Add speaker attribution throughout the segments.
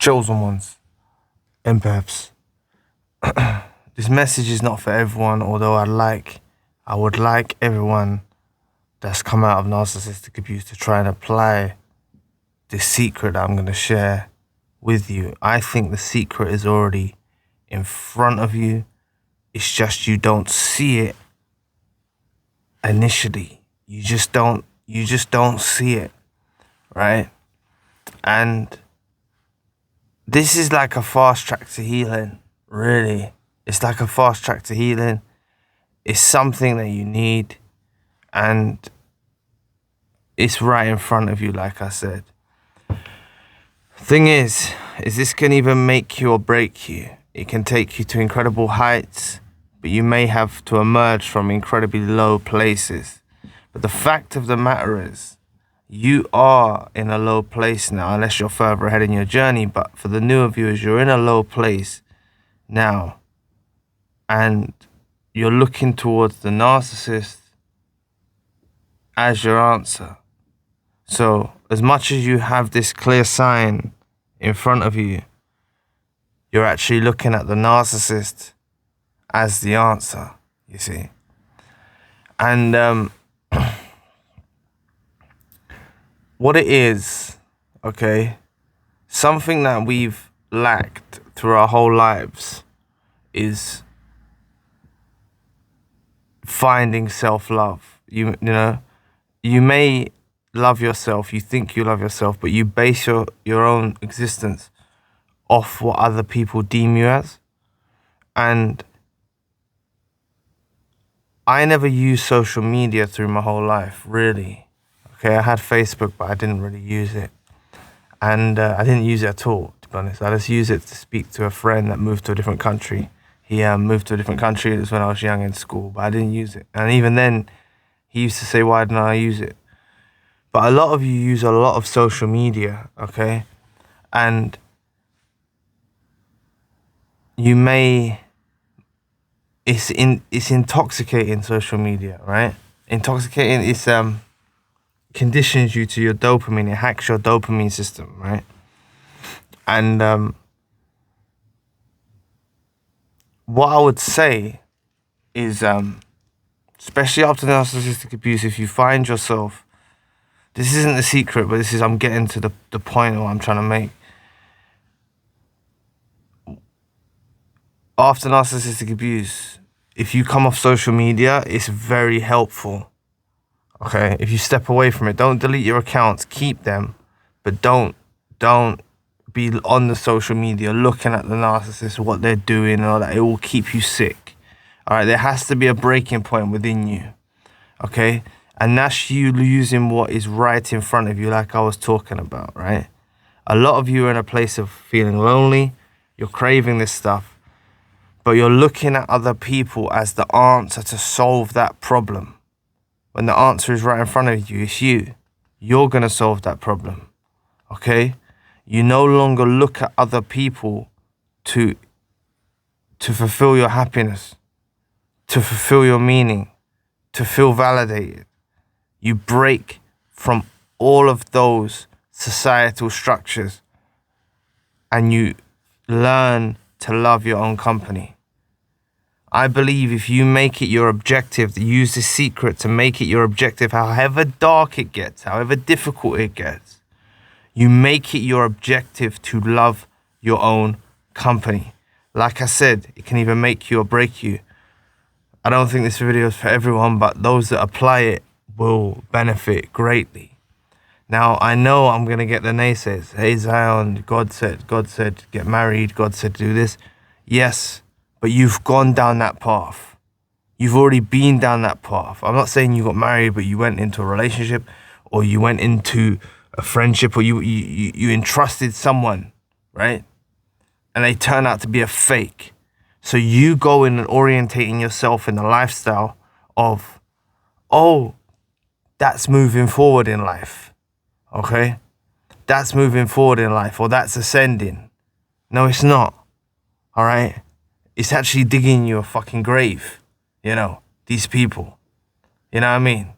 Speaker 1: chosen ones, empaths. This message is not for everyone, although I would like everyone that's come out of narcissistic abuse to try and apply this secret that I'm going to share with you. I think the secret is already in front of you. It's just you don't see it initially. You just don't see it, right? And this is like a fast track to healing, really. It's like a fast track to healing. It's something that you need, and it's right in front of you, like I said. Thing is this can either make you or break you. It can take you to incredible heights, but you may have to emerge from incredibly low places. But the fact of the matter is, you are in a low place now, unless you're further ahead in your journey. But for the newer viewers, you're in a low place now, and you're looking towards the narcissist as your answer. So as much as you have this clear sign in front of you, you're actually looking at the narcissist as the answer, you see. And what it is, okay, something that we've lacked through our whole lives is finding self-love. You know, you may love yourself, you think you love yourself, but you base your own existence off what other people deem you as. And I never used social media through my whole life, really. Okay, I had Facebook, but I didn't really use it. And I didn't use it at all, to be honest. I just used it to speak to a friend that moved to a different country. He moved to a different country. It was when I was young in school, but I didn't use it. And even then, he used to say, why didn't I use it? But a lot of you use a lot of social media, okay? And you may, it's intoxicating, social media, right? Intoxicating, it's conditions you to your dopamine. It hacks your dopamine system, right? And what I would say is, especially after narcissistic abuse, if you find yourself, this isn't the secret, but I'm getting to the point of what I'm trying to make. After narcissistic abuse, if you come off social media, it's very helpful. Okay, if you step away from it, don't delete your accounts, keep them, but don't be on the social media looking at the narcissist, what they're doing, and all that. It will keep you sick. All right, there has to be a breaking point within you. Okay, and that's you using what is right in front of you, like I was talking about, right? A lot of you are in a place of feeling lonely. You're craving this stuff, but you're looking at other people as the answer to solve that problem. When the answer is right in front of you, it's you. You're going to solve that problem, okay? You no longer look at other people to fulfill your happiness, to fulfill your meaning, to feel validated. You break from all of those societal structures and you learn to love your own company. I believe if you make it your objective, to use this secret to make it your objective, however dark it gets, however difficult it gets, you make it your objective to love your own company. Like I said, it can either make you or break you. I don't think this video is for everyone, but those that apply it will benefit greatly. Now, I know I'm going to get the naysayers. Hey, Zion, God said, get married. God said, do this. Yes. But you've gone down that path. You've already been down that path. I'm not saying you got married, but you went into a relationship, or you went into a friendship, or you entrusted someone, right? And they turn out to be a fake. So you go in and orientating yourself in the lifestyle of, oh, that's moving forward in life, okay? That's moving forward in life, or that's ascending. No, it's not, all right? It's actually digging you a fucking grave, you know, these people. You know what I mean?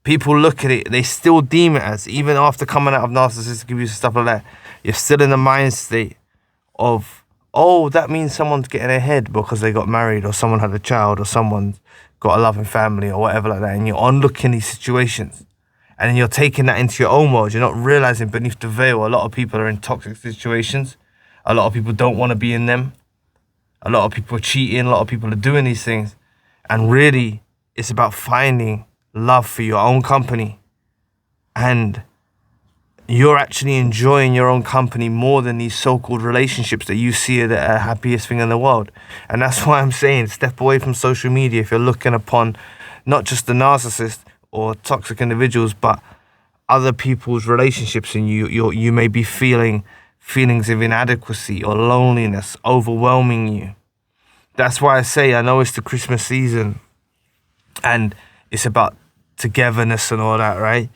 Speaker 1: people look at it, they still deem it as, even after coming out of narcissistic abuse and stuff like that, you're still in the mind state of, oh, that means someone's getting ahead because they got married, or someone had a child, or someone's got a loving family, or whatever like that. And you're onlooking these situations. And then you're taking that into your own world. You're not realizing beneath the veil, a lot of people are in toxic situations. A lot of people don't want to be in them. A lot of people are cheating. A lot of people are doing these things. And really, it's about finding love for your own company. And you're actually enjoying your own company more than these so-called relationships that you see are the happiest thing in the world. And that's why I'm saying step away from social media if you're looking upon not just the narcissist or toxic individuals, but other people's relationships, and you may be feeling feelings of inadequacy or loneliness overwhelming you. That's why I say, I know it's the Christmas season and it's about togetherness and all that, right?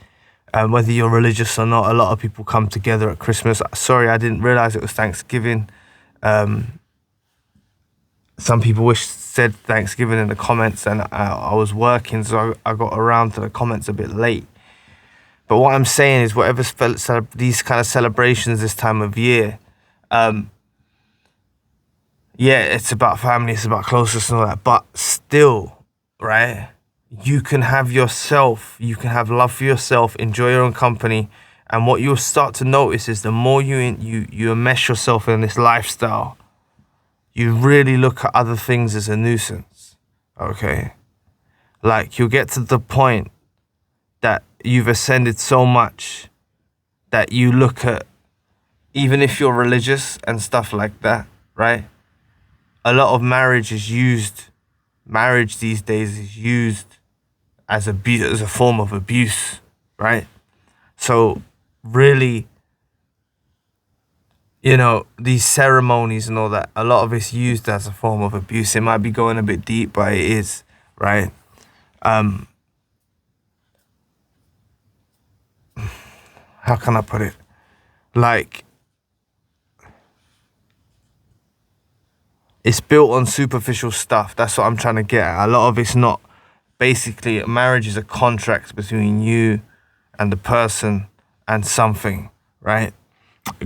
Speaker 1: Whether you're religious or not, a lot of people come together at Christmas. Sorry, I didn't realize it was Thanksgiving. Some people said Thanksgiving in the comments, and I was working, so I got around to the comments a bit late. But what I'm saying is, whatever these kind of celebrations this time of year, yeah, it's about family, it's about closeness and all that. But still, right? You can have yourself, you can have love for yourself, enjoy your own company. And what you'll start to notice is the more you immerse yourself in this lifestyle, you really look at other things as a nuisance, okay? Like, you'll get to the point that you've ascended so much that you look at, even if you're religious and stuff like that, right? A lot of marriage these days is used as a form of abuse, right? So really, you know, these ceremonies and all that, a lot of it's used as a form of abuse. It might be going a bit deep, but it is, right? How can I put it? Like, it's built on superficial stuff. That's what I'm trying to get at. A lot of it's not. Basically, marriage is a contract between you and the person and something, right?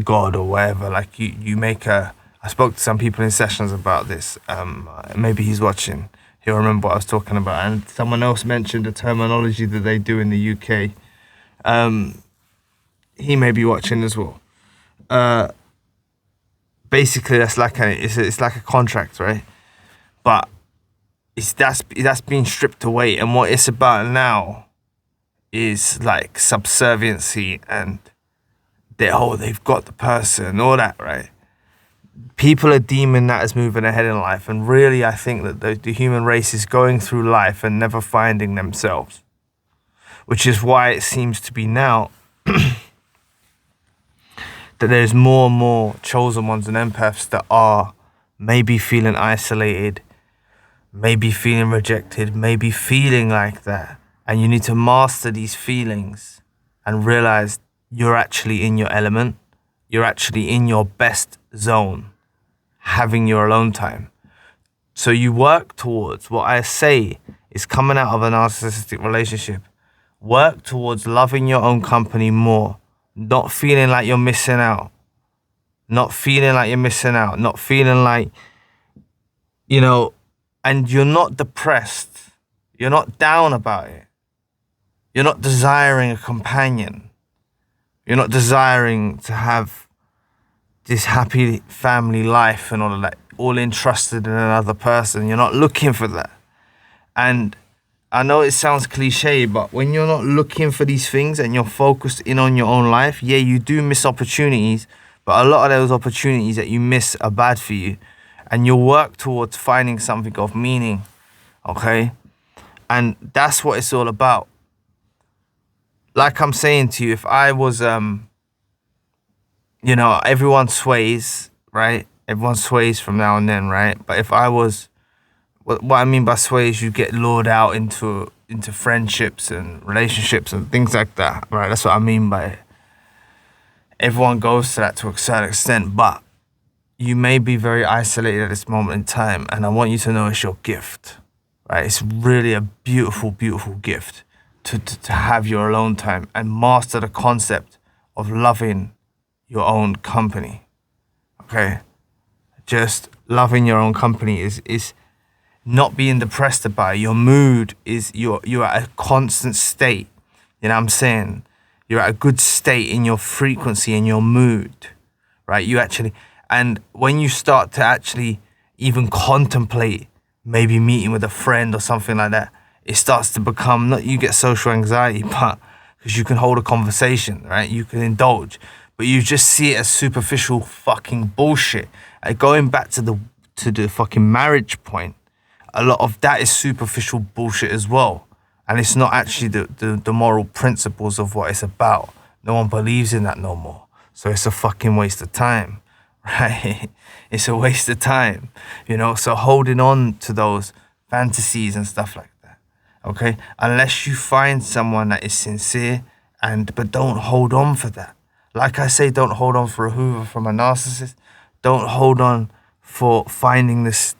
Speaker 1: God or whatever. Like, you make I spoke to some people in sessions about this. Maybe he's watching. He'll remember what I was talking about. And someone else mentioned the terminology that they do in the UK. He may be watching as well. Basically, that's like it's like a contract, right? But that's being stripped away, and what it's about now is like subserviency and they've got the person, all that, right? People are deeming that as moving ahead in life, and really I think that the human race is going through life and never finding themselves, which is why it seems to be now that there's more and more chosen ones and empaths that are maybe feeling isolated, maybe feeling rejected, maybe feeling like that. And you need to master these feelings and realize you're actually in your element. You're actually in your best zone, having your alone time. So you work towards, what I say is, coming out of a narcissistic relationship, work towards loving your own company more, not feeling like you're missing out, not feeling like, you know, and you're not depressed. You're not down about it. You're not desiring a companion. You're not desiring to have this happy family life and all of that, all entrusted in another person. You're not looking for that. And I know it sounds cliche, but when you're not looking for these things and you're focused in on your own life, yeah, you do miss opportunities, but a lot of those opportunities that you miss are bad for you. And you'll work towards finding something of meaning, okay? And that's what it's all about. Like I'm saying to you, if I was, you know, everyone sways, right? Everyone sways from now and then, right? But if I was, what I mean by sway is you get lured out into friendships and relationships and things like that, right? That's what I mean by it. Everyone goes to that to a certain extent, but you may be very isolated at this moment in time, and I want you to know it's your gift, right? It's really a beautiful, beautiful gift. to have your alone time and master the concept of loving your own company. Okay? Just loving your own company is not being depressed about it. Your mood is you're at a constant state. You know what I'm saying? You're at a good state in your frequency and your mood, right? And when you start to actually even contemplate maybe meeting with a friend or something like that, it starts to become, not you get social anxiety, but because you can hold a conversation, right? You can indulge, but you just see it as superficial fucking bullshit. Going back to the fucking marriage point, a lot of that is superficial bullshit as well. And it's not actually the moral principles of what it's about. No one believes in that no more. So it's a fucking waste of time, right? It's a waste of time, you know? So holding on to those fantasies and stuff like that, okay? Unless you find someone that is sincere, but don't hold on for that. Like I say, don't hold on for a hoover from a narcissist. Don't hold on for finding the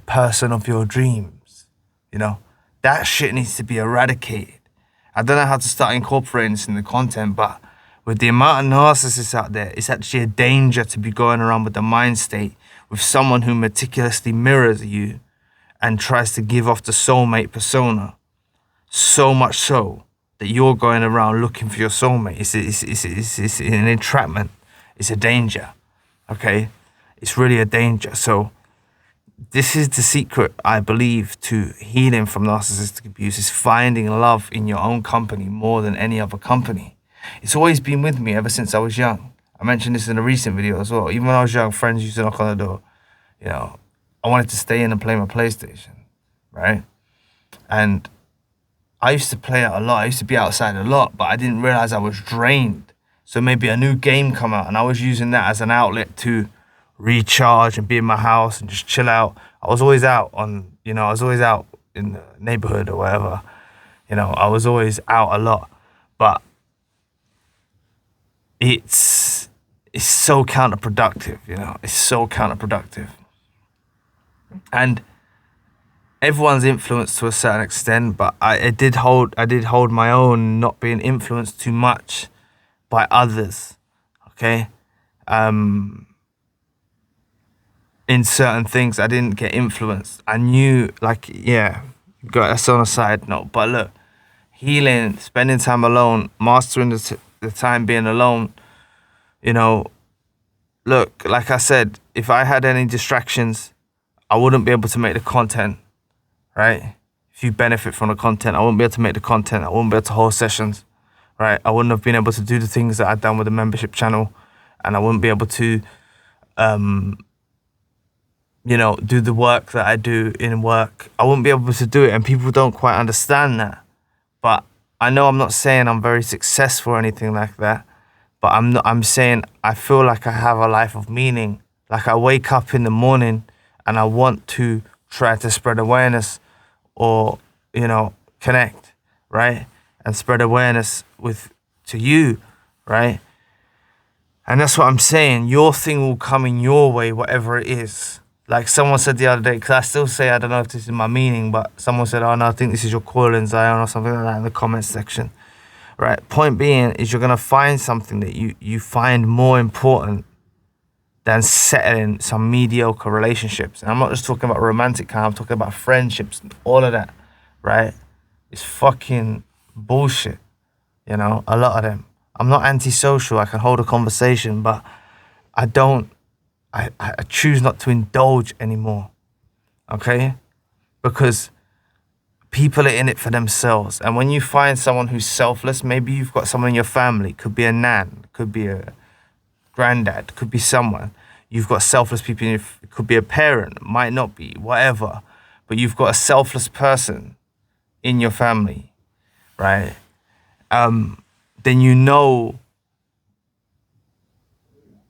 Speaker 1: person of your dreams, you know? That shit needs to be eradicated. I don't know how to start incorporating this in the content, but with the amount of narcissists out there, it's actually a danger to be going around with the mind state with someone who meticulously mirrors you and tries to give off the soulmate persona. So much so that you're going around looking for your soulmate. It's an entrapment. It's a danger, okay? It's really a danger. So this is the secret, I believe, to healing from narcissistic abuse, is finding love in your own company more than any other company. It's always been with me ever since I was young. I mentioned this in a recent video as well. Even when I was young, friends used to knock on the door. You know, I wanted to stay in and play my PlayStation, right? And I used to play it a lot. I used to be outside a lot, but I didn't realize I was drained. So maybe a new game come out and I was using that as an outlet to recharge and be in my house and just chill out. I was always out in the neighborhood or whatever. You know, I was always out a lot. But it's so counterproductive, you know. It's so counterproductive. And everyone's influenced to a certain extent, but I did hold my own, not being influenced too much by others. Okay? In certain things, I didn't get influenced. I knew, that's on a side note. But look, healing, spending time alone, mastering the time being alone, you know, look, like I said, if I had any distractions, I wouldn't be able to make the content, right? If you benefit from the content, I wouldn't be able to make the content. I wouldn't be able to hold sessions, right? I wouldn't have been able to do the things that I've done with the membership channel, and I wouldn't be able to, do the work that I do in work. I wouldn't be able to do it, and people don't quite understand that. But I know I'm not saying I'm very successful or anything like that, but I'm saying I feel like I have a life of meaning. Like I wake up in the morning and I want to try to spread awareness or, connect, right? And spread awareness to you, right? And that's what I'm saying. Your thing will come in your way, whatever it is. Like someone said the other day, because I still say, I don't know if this is my meaning, but someone said, oh no, I think this is your calling, Zion, or something like that in the comments section. Right? Point being is you're going to find something that you find more important than settling some mediocre relationships. And I'm not just talking about romantic kind, I'm talking about friendships and all of that, right? It's fucking bullshit, a lot of them. I'm not antisocial, I can hold a conversation, but I choose not to indulge anymore, okay? Because people are in it for themselves. And when you find someone who's selfless, maybe you've got someone in your family, could be a nan, could be a granddad, could be someone. You've got selfless people, it could be a parent, might not be, whatever. But you've got a selfless person in your family, right? Then you know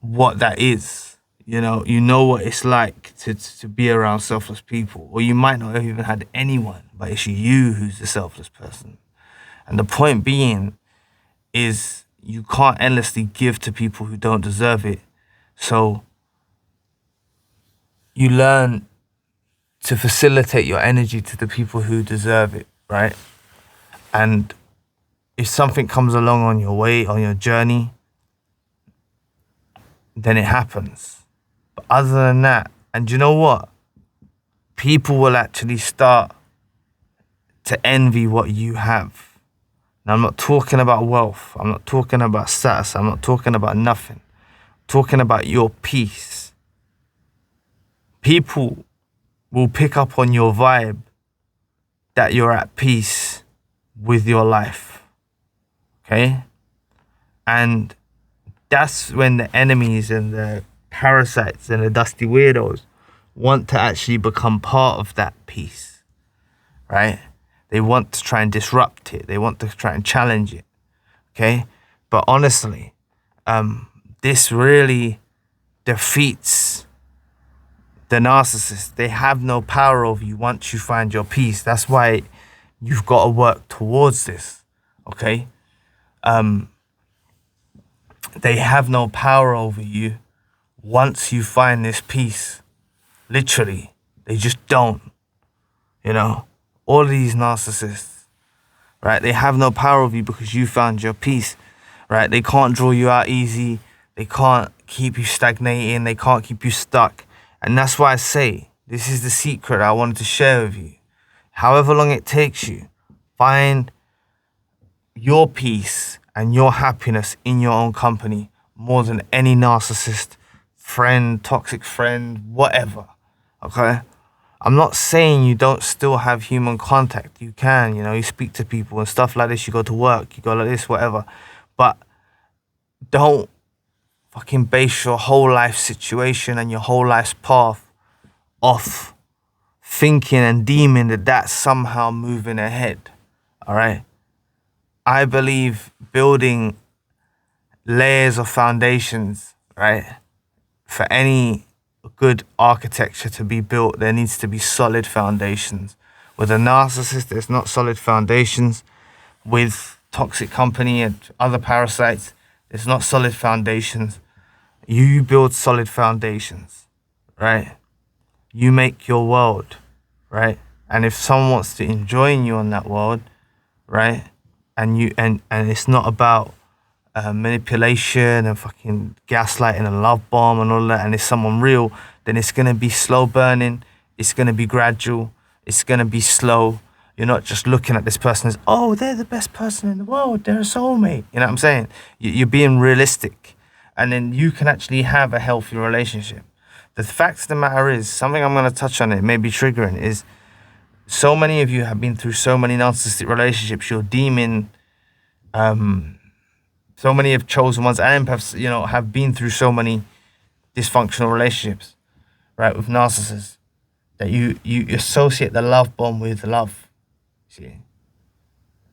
Speaker 1: what that is. You know what it's like to be around selfless people. Or you might not have even had anyone, but it's you who's the selfless person. And the point being is you can't endlessly give to people who don't deserve it. So you learn to facilitate your energy to the people who deserve it, right? And if something comes along on your way, on your journey, then it happens. But other than that, and you know what? People will actually start to envy what you have. Now, I'm not talking about wealth. I'm not talking about status. I'm not talking about nothing. I'm talking about your peace. People will pick up on your vibe that you're at peace with your life. Okay? And that's when the enemies and the parasites and the dusty weirdos want to actually become part of that peace, right? They want to try and disrupt it. They want to try and challenge it, okay? But honestly, this really defeats the narcissist. They have no power over you once you find your peace. That's why you've got to work towards this, okay? They have no power over you once you find this peace. Literally, they just don't, you know? All of these narcissists, right? They have no power over you because you found your peace, right? They can't draw you out easy. They can't keep you stagnating. They can't keep you stuck. And that's why I say, this is the secret I wanted to share with you. However long it takes you, find your peace and your happiness in your own company more than any narcissist, friend, toxic friend, whatever, okay? I'm not saying you don't still have human contact. You can, you know, you speak to people and stuff like this. You go to work, you go like this, whatever. But don't fucking base your whole life situation and your whole life's path off thinking and deeming that that's somehow moving ahead, all right? I believe building layers of foundations, right? For any good architecture to be built, there needs to be solid foundations. With a narcissist, there's not solid foundations. With toxic company and other parasites, there's not solid foundations. You build solid foundations, right? You make your world, right? And if someone wants to join you on that world, right? And it's not about manipulation and fucking gaslighting and love bomb and all that, and it's someone real, then it's gonna be slow burning, it's gonna be gradual, it's gonna be slow. You're not just looking at this person as, oh, they're the best person in the world, they're a soulmate. You know what I'm saying? You're being realistic, and then you can actually have a healthy relationship. The fact of the matter is, something I'm gonna touch on, it may be triggering, is so many of you have been through so many narcissistic relationships. You're deeming, so many of chosen ones and have been through so many dysfunctional relationships, right, with narcissists, that you associate the love bomb with love. See?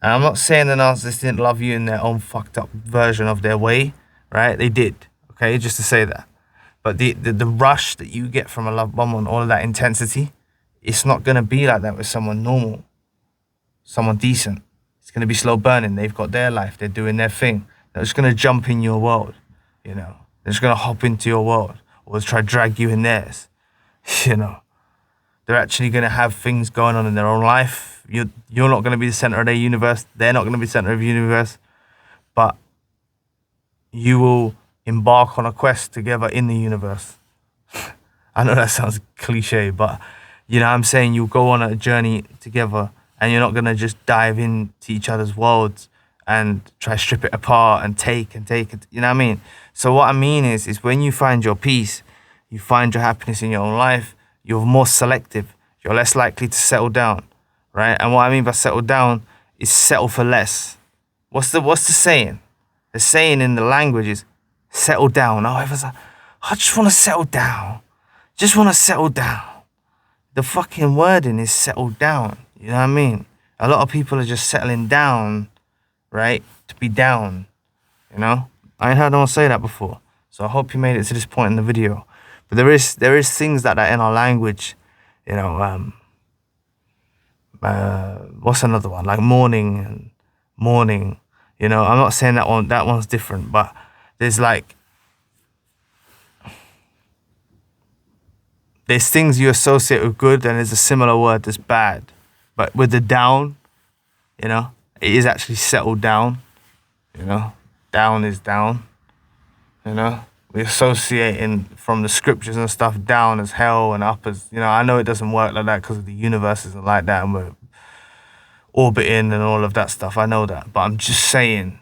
Speaker 1: And I'm not saying the narcissist didn't love you in their own fucked up version of their way, right? They did, okay, just to say that. But the rush that you get from a love bomb and all of that intensity, it's not going to be like that with someone normal, someone decent. It's going to be slow burning. They've got their life. They're doing their thing. They're just going to jump in your world, you know. They're just going to hop into your world or try to drag you in theirs, you know. They're actually going to have things going on in their own life. You're not going to be the center of their universe. They're not going to be the center of your universe. But you will embark on a quest together in the universe. I know that sounds cliche, but you know what I'm saying? You'll go on a journey together, and you're not going to just dive into each other's worlds and try to strip it apart and take it. You know what I mean? So what I mean is when you find your peace, you find your happiness in your own life, you're more selective. You're less likely to settle down, right? And what I mean by settle down is settle for less. What's the saying? The saying in the language is settle down. Oh, everyone's like, I just want to settle down. Just want to settle down. The fucking wording is settle down. You know what I mean? A lot of people are just settling down, right? To be down, you know? I ain't heard no one say that before. So I hope you made it to this point in the video. But there is things like that in our language, you know. What's another one? Like mourning and morning. You know, I'm not saying that one's different, but there's things you associate with good, and there's a similar word that's bad. But with the down, you know, it is actually settled down, you know. Down is down, you know. We're associating from the scriptures and stuff down as hell and up as, you know, I know it doesn't work like that because the universe isn't like that and we're orbiting and all of that stuff. I know that, but I'm just saying,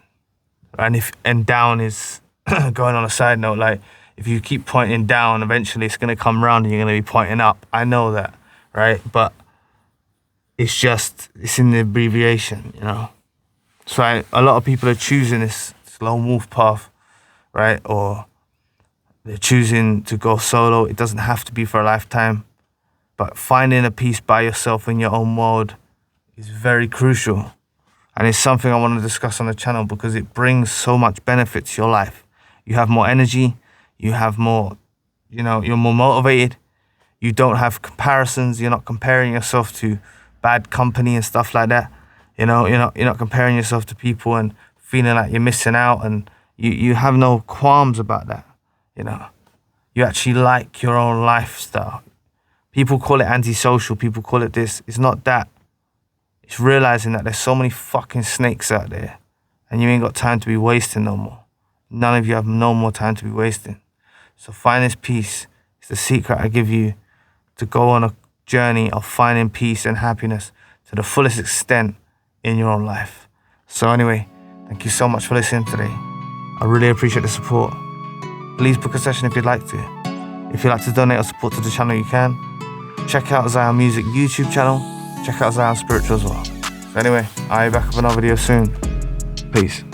Speaker 1: and down is going on a side note, like if you keep pointing down, eventually it's going to come around and you're going to be pointing up. I know that, right? But it's in the abbreviation, you know. So a lot of people are choosing this lone wolf path, right? Or they're choosing to go solo. It doesn't have to be for a lifetime, but finding a peace by yourself in your own world is very crucial. And it's something I want to discuss on the channel because it brings so much benefit to your life. You have more energy, you have more, you know, you're more motivated. You don't have comparisons. You're not comparing yourself to bad company and stuff like that. You know, you're not comparing yourself to people and feeling like you're missing out, and you have no qualms about that. You know, you actually like your own lifestyle. People call it antisocial. People call it this. It's not that. It's realizing that there's so many fucking snakes out there, and you ain't got time to be wasting no more. None of you have no more time to be wasting. So find this peace. It's the secret I give you to go on a journey of finding peace and happiness to the fullest extent in your own life. So anyway, thank you so much for listening today. I really appreciate the support. Please book a session if you'd like to. If you'd like to donate or support to the channel, you can. Check out Zion Music YouTube channel. Check out Zion Spiritual as well. So anyway, I'll be back with another video soon. Peace.